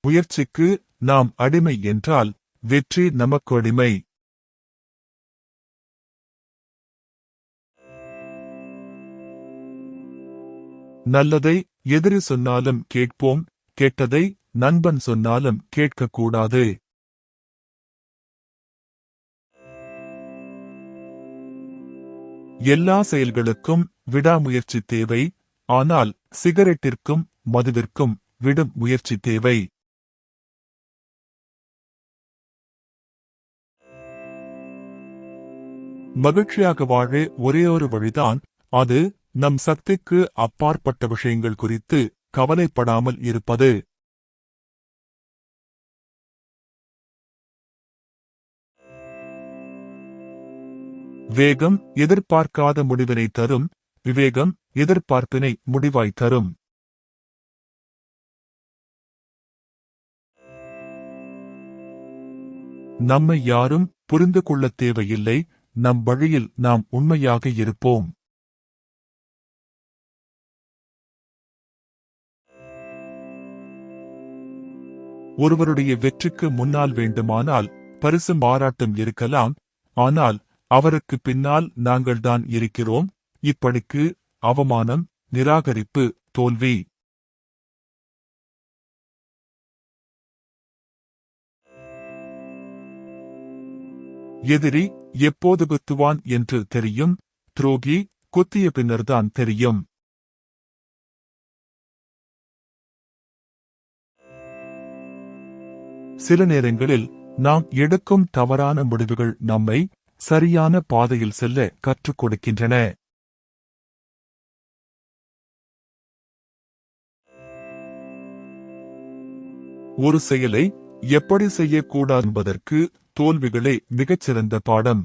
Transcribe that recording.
முயற்சிக்கு நாம் அடிமை என்றால் வெற்றி நமக்கு அடிமை. நல்லதை எதிரி சொன்னாலும் கேட்போம், கெட்டதை நண்பன் சொன்னாலும் கேட்கக்கூடாது. எல்லா செயல்களுக்கும் விடாமுயற்சி தேவை, ஆனால் சிகரெட்டிற்கும் மதுவிற்கும் விடும் முயற்சி தேவை. மகிழ்ச்சியாக வாழ ஒரே ஒரு வழிதான், அது நம் சக்திக்கு அப்பாற்பட்ட விஷயங்கள் குறித்து கவலைப்படாமல் இருப்பது. வேகம் எதிர்பார்க்காத முடிவினை தரும், விவேகம் எதிர்பார்ப்பினை முடிவாய் தரும். நம்மை யாரும் புரிந்து கொள்ளத் தேவையில்லை, நம் வழியில் நாம் உண்மையாக இருப்போம். ஒருவருடைய வெற்றிக்கு முன்னால் வேண்டுமானால் பரிசும் பாராட்டும் இருக்கலாம், ஆனால் அவருக்கு பின்னால் நாங்கள்தான் இருக்கிறோம். இப்படிக்கு அவமானம், நிராகரிப்பு, தோல்வி. எதிரி எப்போது குத்துவான் என்று தெரியும், துரோகி குத்திய பின்னர்தான் தெரியும். சில நேரங்களில் நாம் எடுக்கும் தவறான முடிவுகள் நம்மை சரியான பாதையில் செல்ல கற்றுக் கொடுக்கின்றன. ஒரு செயலை எப்படி செய்யக்கூடாது என்பதற்கு தோல்விகளே மிகச்சிறந்த பாடம்.